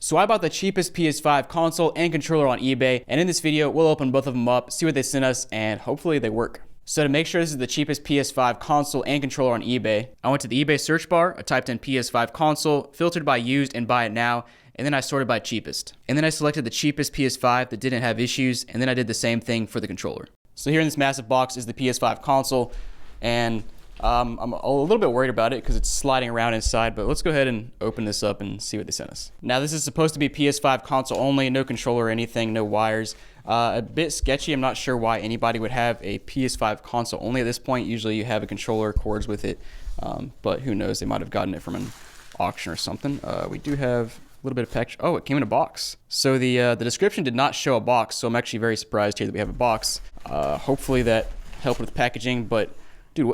So I bought the cheapest PS5 console and controller on eBay, and in this video, we'll open both of them up, see what they sent us, and hopefully they work. So to make sure this is the cheapest PS5 console and controller on eBay, I went to the eBay search bar, I typed in PS5 console, filtered by used and buy it now, and then I sorted by cheapest. And then I selected the cheapest PS5 that didn't have issues, and then I did the same thing for the controller. So here in this massive box is the PS5 console, and I'm a little bit worried about it because it's sliding around inside, but let's go ahead and open this up and see what they sent us. Now this is supposed to be PS5 console only, no controller or anything, no wires. A bit sketchy. I'm not sure why anybody would have a PS5 console only at this point. Usually you have a controller, cords with it, but who knows, they might have gotten it from an auction or something. We do have a little bit of package. Oh, it came in a box. So the description did not show a box, so I'm actually very surprised here that we have a box. Hopefully that helped with packaging, but dude,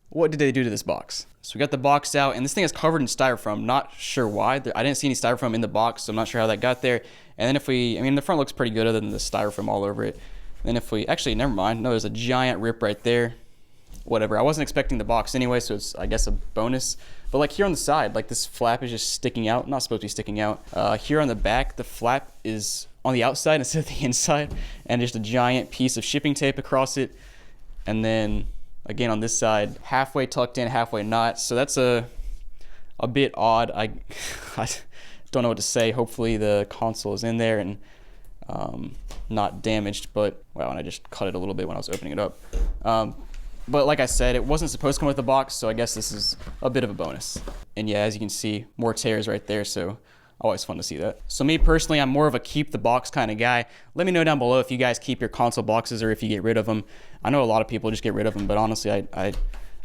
what did they do to this box? So we got the box out, and this thing is covered in styrofoam. Not sure why. I didn't see any styrofoam in the box, so I'm not sure how that got there. And then the front looks pretty good other than the styrofoam all over it. And then actually, never mind. No, there's a giant rip right there. Whatever. I wasn't expecting the box anyway, so it's, I guess, a bonus. But like here on the side, like this flap is just sticking out. Not supposed to be sticking out. Here on the back, the flap is on the outside instead of the inside. And just a giant piece of shipping tape across it. And then again on this side, halfway tucked in, halfway not. So that's a bit odd. I don't know what to say. Hopefully the console is in there and not damaged, but wow, and I just cut it a little bit when I was opening it up. But like I said, it wasn't supposed to come with the box, so I guess this is a bit of a bonus. And yeah, as you can see, more tears right there, so always fun to see that. So me personally, I'm more of a keep the box kind of guy. Let me know down below if you guys keep your console boxes or if you get rid of them. I know a lot of people just get rid of them, but honestly, I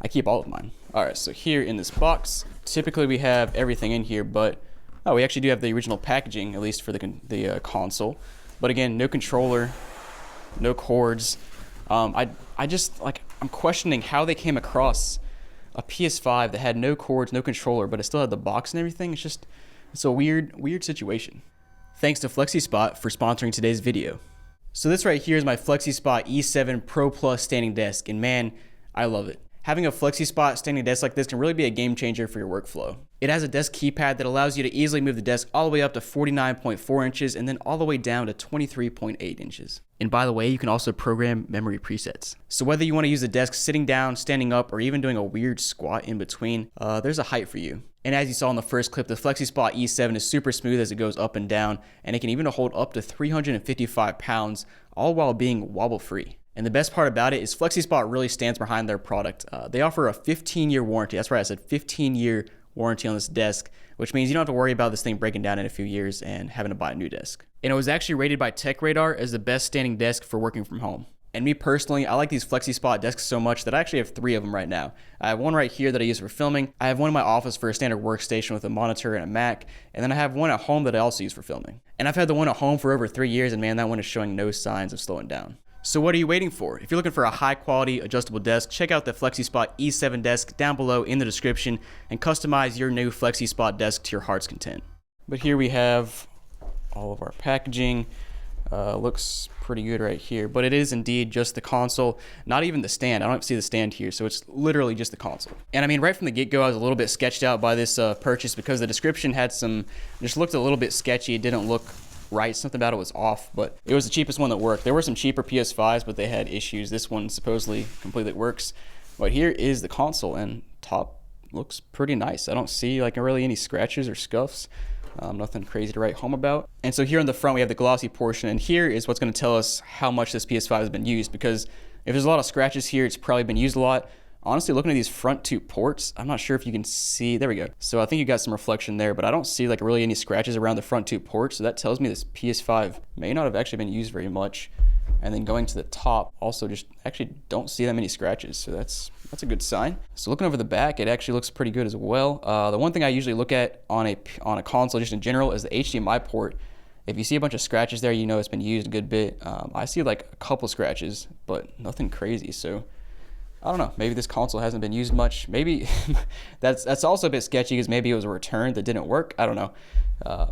keep all of mine. All right, so here in this box, typically we have everything in here, but oh, we actually do have the original packaging, at least for the console. But again, no controller, no cords. I just, like, I'm questioning how they came across a PS5 that had no cords, no controller, but it still had the box and everything. It's a weird situation. Thanks to FlexiSpot for sponsoring today's video. So this right here is my FlexiSpot E7 Pro Plus standing desk, and man, I love it. Having a FlexiSpot standing desk like this can really be a game changer for your workflow. It has a desk keypad that allows you to easily move the desk all the way up to 49.4 inches and then all the way down to 23.8 inches. And by the way, you can also program memory presets. So whether you want to use the desk sitting down, standing up, or even doing a weird squat in between, there's a height for you. And as you saw in the first clip, the FlexiSpot E7 is super smooth as it goes up and down, and it can even hold up to 355 pounds, all while being wobble-free. And the best part about it is FlexiSpot really stands behind their product. They offer a 15-year warranty. That's right, I said 15-year warranty on this desk, which means you don't have to worry about this thing breaking down in a few years and having to buy a new desk. And it was actually rated by TechRadar as the best standing desk for working from home. And me personally, I like these FlexiSpot desks so much that I actually have 3 of them right now. I have one right here that I use for filming. I have one in my office for a standard workstation with a monitor and a Mac. And then I have one at home that I also use for filming. And I've had the one at home for over 3 years, and man, that one is showing no signs of slowing down. So what are you waiting for? If you're looking for a high quality adjustable desk, check out the FlexiSpot E7 desk down below in the description and customize your new FlexiSpot desk to your heart's content. But here we have all of our packaging. Looks pretty good right here, but it is indeed just the console, not even the stand. I don't see the stand here, so it's literally just the console. And I mean, right from the get-go, I was a little bit sketched out by this purchase because the description had just looked a little bit sketchy. It didn't look right. Something about it was off, but it was the cheapest one that worked. There were some cheaper PS5s, but they had issues. This one supposedly completely works. But here is the console, and top looks pretty nice. I don't see like really any scratches or scuffs. Nothing crazy to write home about. And so here on the front, we have the glossy portion, and here is what's going to tell us how much this PS5 has been used, because if there's a lot of scratches here, it's probably been used a lot. Honestly, looking at these front 2 ports, I'm not sure if you can see. There we go. So I think you got some reflection there, but I don't see like really any scratches around the front 2 ports. So that tells me this PS5 may not have actually been used very much. And then going to the top, also just actually don't see that many scratches. So that's a good sign. So looking over the back, it actually looks pretty good as well. The one thing I usually look at on a console just in general is the HDMI port. If you see a bunch of scratches there, you know it's been used a good bit. I see like a couple scratches, but nothing crazy. So I don't know, maybe this console hasn't been used much. Maybe that's also a bit sketchy because maybe it was a return that didn't work. I don't know.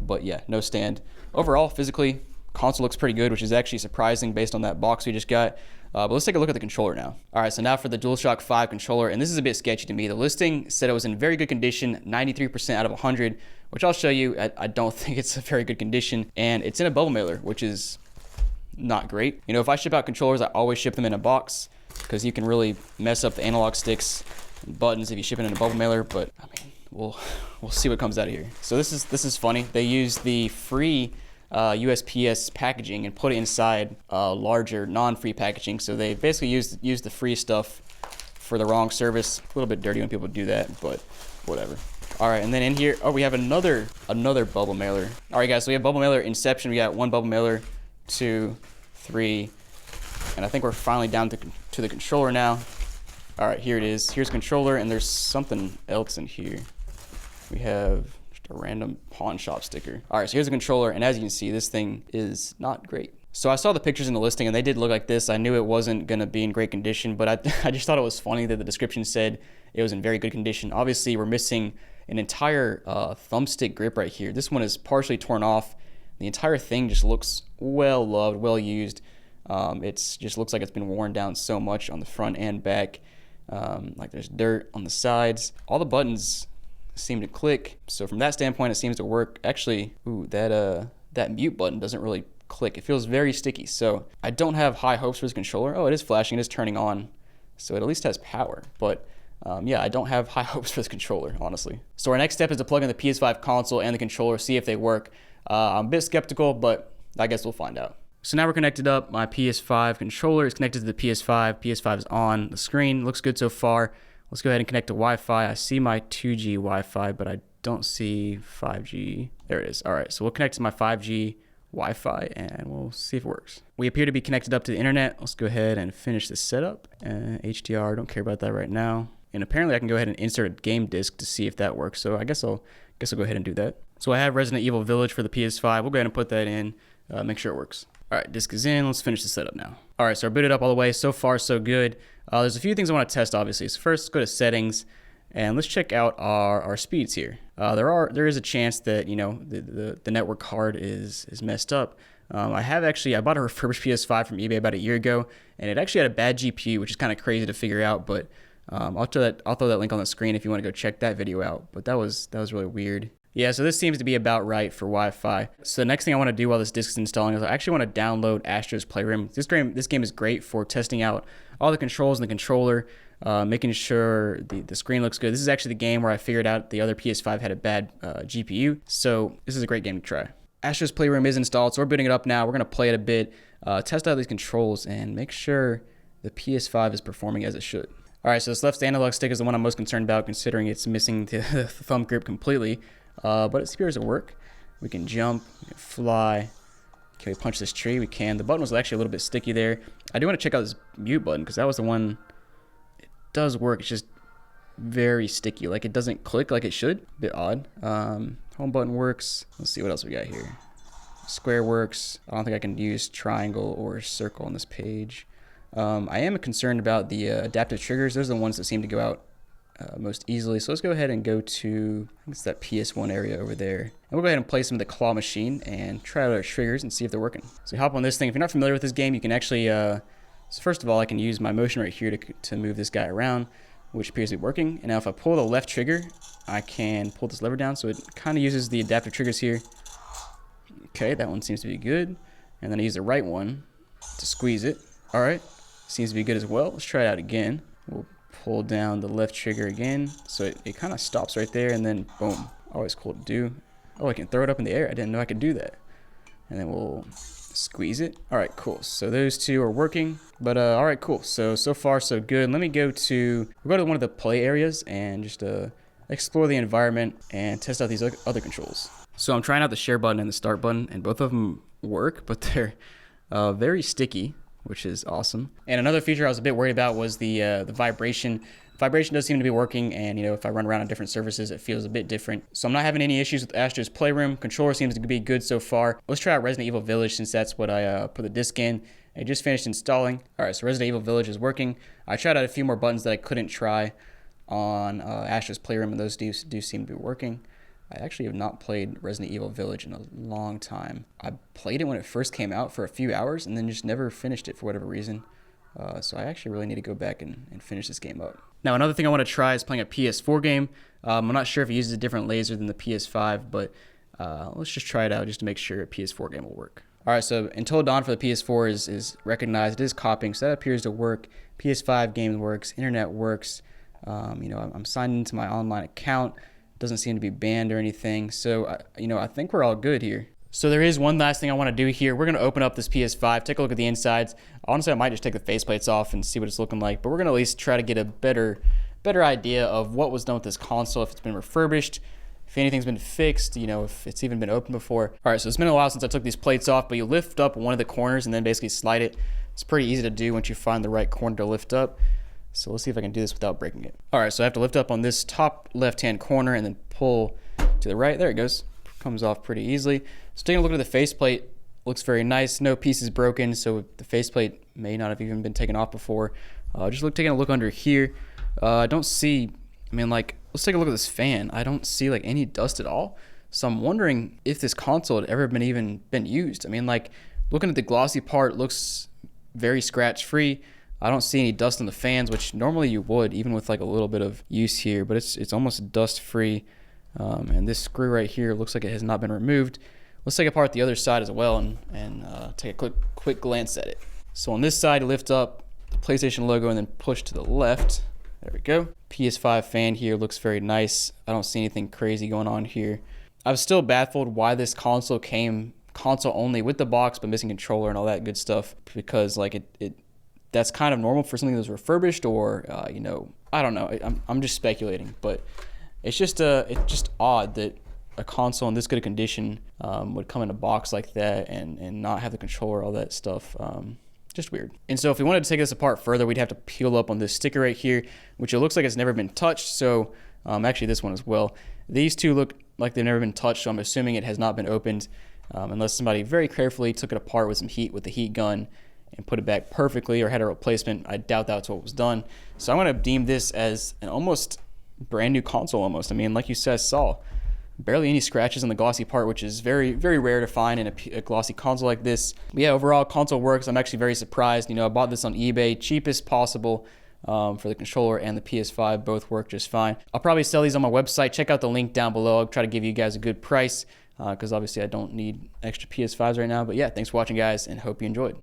But yeah, no stand. Overall, physically, console looks pretty good, which is actually surprising based on that box we just got. But let's take a look at the controller now. All right, so now for the DualShock 5 controller, and this is a bit sketchy to me. The listing said it was in very good condition, 93% out of 100, which I'll show you. I don't think it's a very good condition, and it's in a bubble mailer, which is not great. You know, if I ship out controllers, I always ship them in a box because you can really mess up the analog sticks and buttons if you ship it in a bubble mailer, but I mean, we'll see what comes out of here. So this is funny. They use the free USPS packaging and put it inside larger non-free packaging. So they basically use the free stuff for the wrong service. A little bit dirty when people do that, but whatever. All right, and then in here, oh, we have another bubble mailer. All right, guys, so we have bubble mailer inception. We got one bubble mailer, 2, 3, and I think we're finally down to the controller now. All right, here it is. Here's controller, and there's something else in here. We have a random pawn shop sticker. All right, so here's the controller, and as you can see, this thing is not great. So I saw the pictures in the listing, and they did look like this. I knew it wasn't gonna be in great condition, but I just thought it was funny that the description said it was in very good condition. Obviously, we're missing an entire thumbstick grip right here. This one is partially torn off. The entire thing just looks well loved, well used. It just looks like it's been worn down so much on the front and back. Like there's dirt on the sides. All the buttons seem to click, so from that standpoint it seems to work. Actually, that mute button doesn't really click. It feels very sticky, so I don't have high hopes for this controller. Oh, it is flashing, it is turning on, so it at least has power, but yeah, I don't have high hopes for this controller, honestly. So our next step is to plug in the PS5 console and the controller, see if they work. I'm a bit skeptical, but I guess we'll find out. So now we're connected up. My PS5 controller is connected to the PS5. PS5 is on the screen. Looks good so far. Let's go ahead and connect to Wi-Fi. I see my 2G Wi-Fi, but I don't see 5G. There it is. All right, so we'll connect to my 5G Wi-Fi and we'll see if it works. We appear to be connected up to the internet. Let's go ahead and finish this setup. HDR, don't care about that right now. And apparently I can go ahead and insert a game disc to see if that works. So I guess I'll go ahead and do that. So I have Resident Evil Village for the PS5. We'll go ahead and put that in, make sure it works. All right, disc is in. Let's finish the setup now. All right, so I booted up all the way. So far, so good. There's a few things I want to test, obviously. So first, let's go to settings, and let's check out our speeds here. There is a chance that, you know, the network card is messed up. I bought a refurbished PS5 from eBay about a year ago, and it actually had a bad GPU, which is kind of crazy to figure out. But I'll throw that link on the screen if you want to go check that video out. But that was really weird. Yeah, so this seems to be about right for Wi-Fi. So the next thing I want to do while this disc is installing is I actually want to download Astro's Playroom. This game is great for testing out all the controls in the controller, making sure the screen looks good. This is actually the game where I figured out the other PS5 had a bad GPU, so this is a great game to try. Astro's Playroom is installed, so we're booting it up now. We're going to play it a bit, test out these controls, and make sure the PS5 is performing as it should. All right, so this left analog stick is the one I'm most concerned about, considering it's missing the thumb grip completely. But it appears to work. We can jump, we can fly. Can we punch this tree? We can. The button was actually a little bit sticky there. I do want to check out this mute button because that was the one. It does work. It's just very sticky. Like it doesn't click like it should. A bit odd. Home button works. Let's see what else we got here. Square works. I don't think I can use triangle or circle on this page. I am concerned about the adaptive triggers. Those are the ones that seem to go out most easily. So let's go ahead and go to, I think it's that PS1 area over there. And we'll go ahead and play some of the claw machine and try out our triggers and see if they're working. So you hop on this thing. If you're not familiar with this game, you can actually, so first of all, I can use my motion right here to move this guy around, which appears to be working. And now if I pull the left trigger, I can pull this lever down. So it kind of uses the adaptive triggers here. Okay, that one seems to be good. And then I use the right one to squeeze it. All right, seems to be good as well. Let's try it out again. We'll pull down the left trigger again, so it kind of stops right there, and then boom. Always cool to do. Oh, I can throw it up in the air. I didn't know I could do that. And then we'll squeeze it. All right, cool. So those two are working, but all right, cool. So far so good. Let me we'll go to one of the play areas and just explore the environment and test out these other controls. So I'm trying out the share button and the start button, and both of them work, but they're very sticky, which is awesome. And another feature I was a bit worried about was the vibration. Vibration does seem to be working, and if I run around on different surfaces, it feels a bit different. So I'm not having any issues with Astro's Playroom. Controller seems to be good so far. Let's try out Resident Evil Village, since that's what I put the disc in. I just finished installing. All right, so Resident Evil Village is working. I tried out a few more buttons that I couldn't try on Astro's Playroom, and those do seem to be working. I actually have not played Resident Evil Village in a long time. I played it when it first came out for a few hours and then just never finished it for whatever reason. So I actually really need to go back and finish this game up. Now, another thing I want to try is playing a PS4 game. I'm not sure if it uses a different laser than the PS5, but let's just try it out just to make sure a PS4 game will work. All right, so Until Dawn for the PS4 is recognized. It is copying, so that appears to work. PS5 game works. Internet works. I'm signed into my online account. Doesn't seem to be banned or anything. So, I think we're all good here. So there is one last thing I want to do here. We're going to open up this PS5, take a look at the insides. Honestly, I might just take the faceplates off and see what it's looking like. But we're going to at least try to get a better idea of what was done with this console, if it's been refurbished, if anything's been fixed, if it's even been opened before. All right, so it's been a while since I took these plates off, but you lift up one of the corners and then basically slide it. It's pretty easy to do once you find the right corner to lift up. So let's see if I can do this without breaking it. All right, so I have to lift up on this top left-hand corner and then pull to the right. There it goes. Comes off pretty easily. So taking a look at the faceplate, looks very nice. No pieces broken, so the faceplate may not have even been taken off before. Taking a look under here. I don't see, let's take a look at this fan. I don't see any dust at all. So I'm wondering if this console had ever been used. Looking at the glossy part, looks very scratch-free. I don't see any dust on the fans, which normally you would, even with a little bit of use here, but it's almost dust-free. And this screw right here looks like it has not been removed. Let's take apart the other side as well and take a quick glance at it. So on this side, lift up the PlayStation logo and then push to the left. There we go. PS5 fan here looks very nice. I don't see anything crazy going on here. I was still baffled why this console came console only with the box but missing controller and all that good stuff, because that's kind of normal for something that was refurbished, or I don't know. I'm just speculating, but it's just odd that a console in this good a condition would come in a box like that and not have the controller, all that stuff. Just weird. And so if we wanted to take this apart further, we'd have to peel up on this sticker right here, which it looks like it's never been touched. So actually this one as well. These two look like they've never been touched, so I'm assuming it has not been opened unless somebody very carefully took it apart with the heat gun and put it back perfectly, or had a replacement. I doubt that's what was done. So I'm going to deem this as an almost brand new console almost. Like you saw, barely any scratches on the glossy part, which is very, very rare to find in a glossy console like this. But yeah, overall, console works. I'm actually very surprised. I bought this on eBay, cheapest possible for the controller and the PS5. Both work just fine. I'll probably sell these on my website. Check out the link down below. I'll try to give you guys a good price because obviously I don't need extra PS5s right now. But yeah, thanks for watching, guys, and hope you enjoyed.